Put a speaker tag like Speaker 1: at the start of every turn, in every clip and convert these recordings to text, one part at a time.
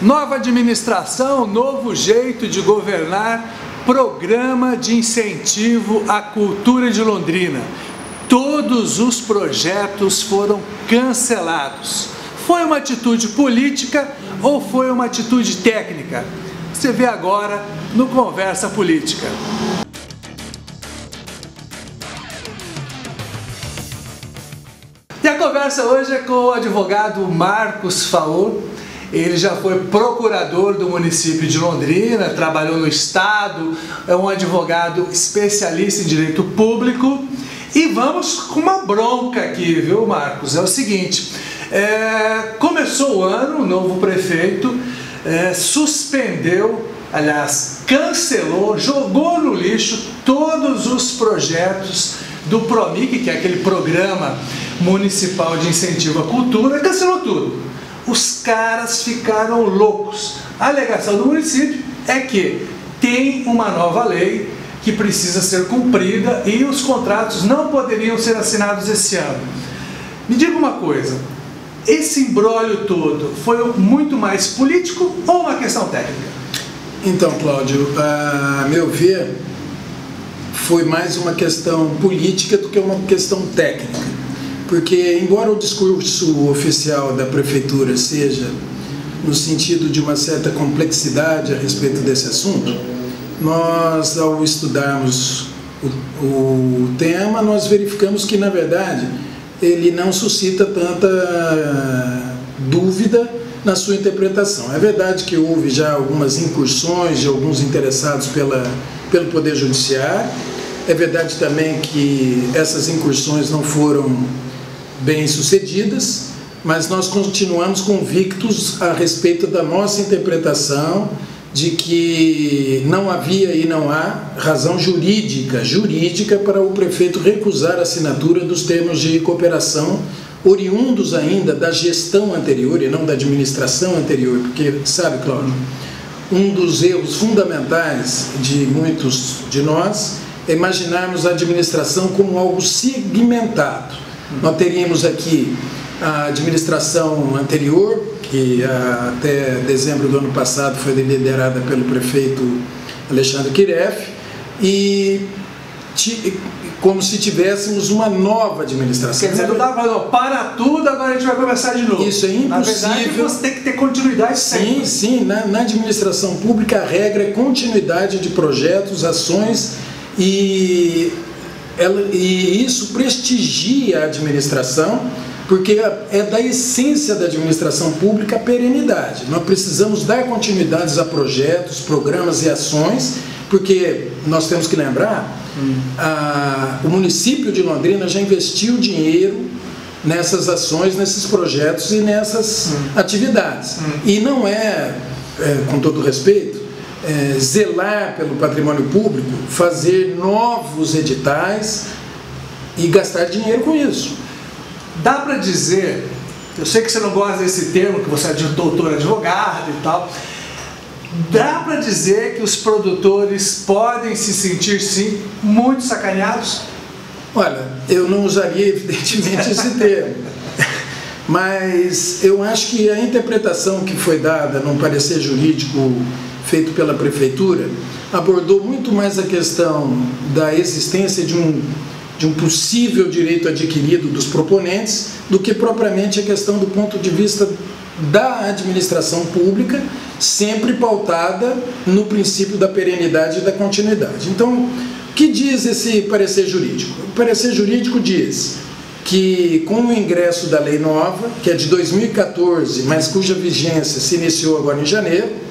Speaker 1: Nova administração, novo jeito de governar, programa de incentivo à cultura de Londrina. Todos os projetos foram cancelados. Foi uma atitude política ou foi uma atitude técnica? Você vê agora no Conversa Política. E a conversa hoje é com o advogado Marcos Faur. Ele já foi procurador do município de Londrina, trabalhou no estado, é um advogado especialista em direito público. E vamos com uma bronca aqui, viu, Marcos? É o seguinte, começou o ano, o novo prefeito suspendeu, aliás, cancelou, jogou no lixo todos os projetos do PROMIC, que é aquele programa municipal de incentivo à cultura, cancelou tudo. Os caras ficaram loucos. A alegação do município é que tem uma nova lei que precisa ser cumprida e os contratos não poderiam ser assinados esse ano. Me diga uma coisa, esse imbróglio todo foi muito mais político ou uma questão técnica?
Speaker 2: Então, Cláudio, a meu ver, foi mais uma questão política do que uma questão técnica. Porque, embora o discurso oficial da prefeitura seja no sentido de uma certa complexidade a respeito desse assunto, nós, ao estudarmos o tema, nós verificamos que, na verdade, ele não suscita tanta dúvida na sua interpretação. É verdade que houve já algumas incursões de alguns interessados pelo Poder Judiciário. É verdade também que essas incursões não foram bem-sucedidas, mas nós continuamos convictos a respeito da nossa interpretação de que não havia e não há razão jurídica para o prefeito recusar a assinatura dos termos de cooperação oriundos ainda da gestão anterior e não da administração anterior, porque, sabe, Cláudio, um dos erros fundamentais de muitos de nós é imaginarmos a administração como algo segmentado. Nós teríamos aqui a administração anterior, que até dezembro do ano passado foi liderada pelo prefeito Alexandre Kiref, e como se tivéssemos uma nova administração.
Speaker 1: Quer dizer, não dá para tudo, agora a gente vai começar de novo.
Speaker 2: Isso é impossível.
Speaker 1: Na verdade, você tem que ter continuidade sempre.
Speaker 2: Sim, na administração pública a regra é continuidade de projetos, ações e isso prestigia a administração, porque é da essência da administração pública a perenidade. Nós precisamos dar continuidades a projetos, programas e ações, porque nós temos que lembrar, o município de Londrina já investiu dinheiro nessas ações, nesses projetos e nessas atividades. E não com todo respeito, zelar pelo patrimônio público, fazer novos editais e gastar dinheiro com isso.
Speaker 1: Dá para dizer, eu sei que você não gosta desse termo, que você é doutor advogado e tal, dá para dizer que os produtores podem se sentir, sim, muito sacaneados?
Speaker 2: Olha, eu não usaria evidentemente esse termo, mas eu acho que a interpretação que foi dada num parecer jurídico feito pela prefeitura abordou muito mais a questão da existência de um possível direito adquirido dos proponentes do que propriamente a questão do ponto de vista da administração pública, sempre pautada no princípio da perenidade e da continuidade. Então, o que diz esse parecer jurídico? O parecer jurídico diz que, com o ingresso da lei nova, que é de 2014, mas cuja vigência se iniciou agora em janeiro,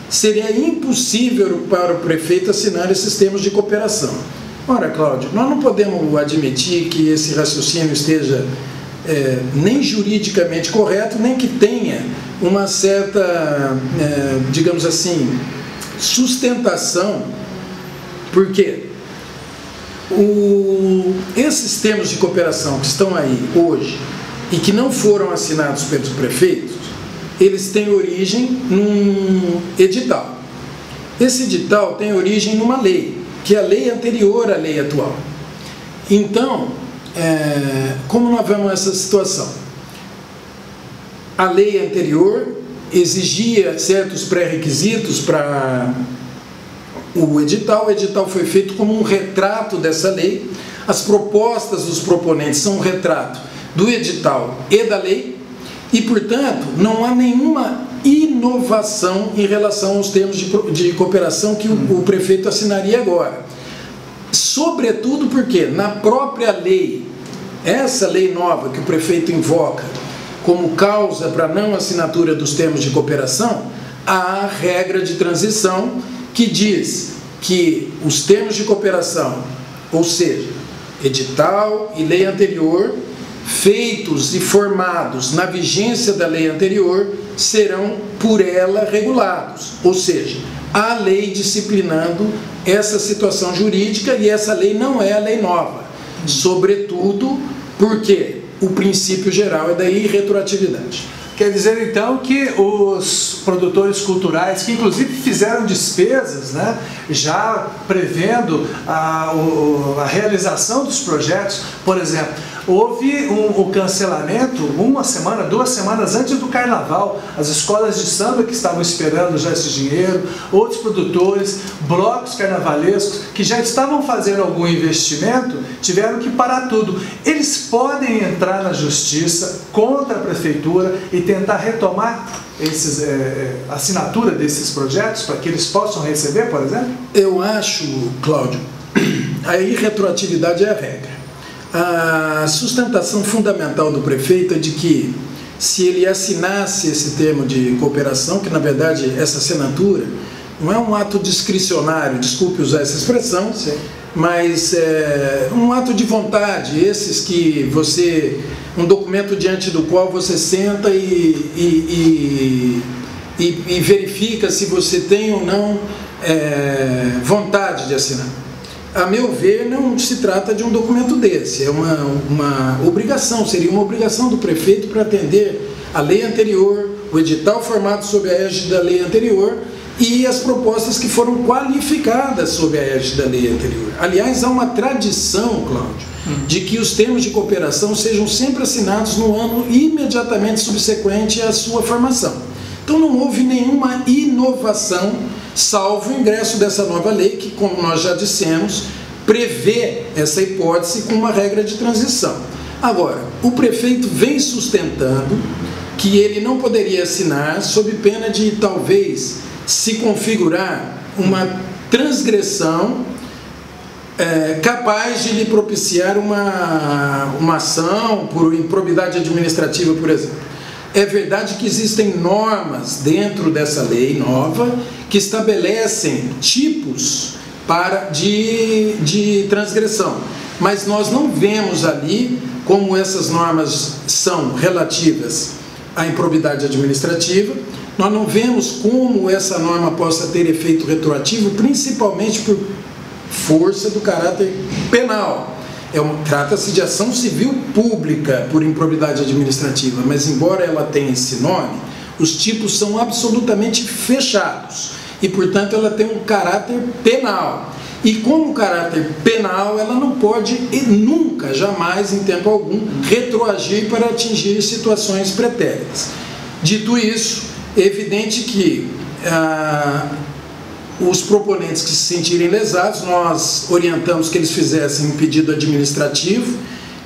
Speaker 2: seria impossível para o prefeito assinar esses termos de cooperação. Ora, Cláudio, nós não podemos admitir que esse raciocínio esteja nem juridicamente correto, nem que tenha uma certa, digamos assim, sustentação, porque esses termos de cooperação que estão aí hoje e que não foram assinados pelos prefeitos, eles têm origem num edital. Esse edital tem origem numa lei, que é a lei anterior à lei atual. Então, como nós vemos essa situação? A lei anterior exigia certos pré-requisitos para o edital foi feito como um retrato dessa lei, as propostas dos proponentes são um retrato do edital e da lei, e, portanto, não há nenhuma inovação em relação aos termos de cooperação que o prefeito assinaria agora. Sobretudo porque, na própria lei, essa lei nova que o prefeito invoca como causa para não assinatura dos termos de cooperação, há a regra de transição que diz que os termos de cooperação, ou seja, edital e lei anterior, feitos e formados na vigência da lei anterior, serão por ela regulados, ou seja, a lei disciplinando essa situação jurídica, e essa lei não é a lei nova, sobretudo porque o princípio geral é da irretroatividade.
Speaker 1: Quer dizer, então, que os produtores culturais, que inclusive fizeram despesas, né, já prevendo a realização dos projetos, por exemplo, houve um cancelamento 1 semana, 2 semanas antes do Carnaval. As escolas de samba que estavam esperando já esse dinheiro, outros produtores, blocos carnavalescos que já estavam fazendo algum investimento, tiveram que parar tudo. Eles podem entrar na justiça contra a prefeitura e tentar retomar a assinatura desses projetos para que eles possam receber, por exemplo?
Speaker 2: Eu acho, Cláudio, a irretroatividade é a regra. A sustentação fundamental do prefeito é de que, se ele assinasse esse termo de cooperação, que na verdade essa assinatura não é um ato discricionário, desculpe usar essa expressão, sim, mas é um ato de vontade, esses que você, um documento diante do qual você senta e verifica se você tem ou não vontade de assinar. A meu ver, não se trata de um documento desse, é uma obrigação, seria uma obrigação do prefeito para atender a lei anterior, o edital formado sob a égide da lei anterior e as propostas que foram qualificadas sob a égide da lei anterior. Aliás, há uma tradição, Cláudio, de que os termos de cooperação sejam sempre assinados no ano imediatamente subsequente à sua formação. Então não houve nenhuma inovação, salvo o ingresso dessa nova lei, que, como nós já dissemos, prevê essa hipótese com uma regra de transição. Agora, o prefeito vem sustentando que ele não poderia assinar sob pena de, talvez, se configurar uma transgressão capaz de lhe propiciar uma ação por improbidade administrativa, por exemplo. É verdade que existem normas dentro dessa lei nova que estabelecem tipos de transgressão, mas nós não vemos ali como essas normas são relativas à improbidade administrativa, nós não vemos como essa norma possa ter efeito retroativo, principalmente por força do caráter penal. Trata-se de ação civil pública por improbidade administrativa, mas embora ela tenha esse nome, os tipos são absolutamente fechados e, portanto, ela tem um caráter penal. E como caráter penal, ela não pode e nunca, jamais, em tempo algum, retroagir para atingir situações pretéritas. Dito isso, é evidente que os proponentes que se sentirem lesados, nós orientamos que eles fizessem um pedido administrativo.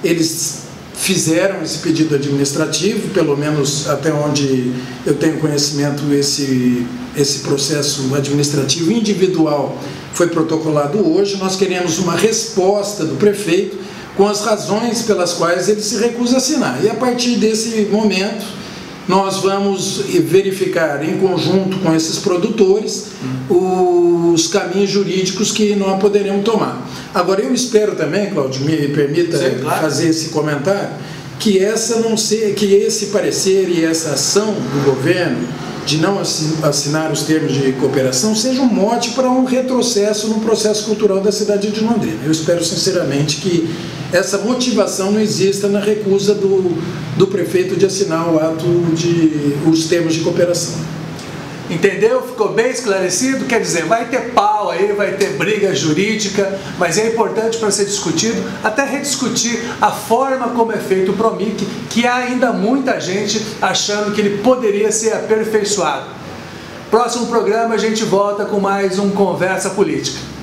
Speaker 2: Eles fizeram esse pedido administrativo, pelo menos até onde eu tenho conhecimento, esse processo administrativo individual foi protocolado hoje. Nós queremos uma resposta do prefeito com as razões pelas quais ele se recusa a assinar. E a partir desse momento, nós vamos verificar em conjunto com esses produtores os caminhos jurídicos que nós poderemos tomar. Agora, eu espero também, Cláudio, me permita fazer esse comentário, que esse parecer e essa ação do governo de não assinar os termos de cooperação seja um mote para um retrocesso no processo cultural da cidade de Londrina. Eu espero sinceramente que essa motivação não exista na recusa do prefeito de assinar os termos de cooperação.
Speaker 1: Entendeu? Ficou bem esclarecido? Quer dizer, vai ter pau aí, vai ter briga jurídica, mas é importante para ser discutido, até rediscutir a forma como é feito o PROMIC, que há ainda muita gente achando que ele poderia ser aperfeiçoado. Próximo programa a gente volta com mais um Conversa Política.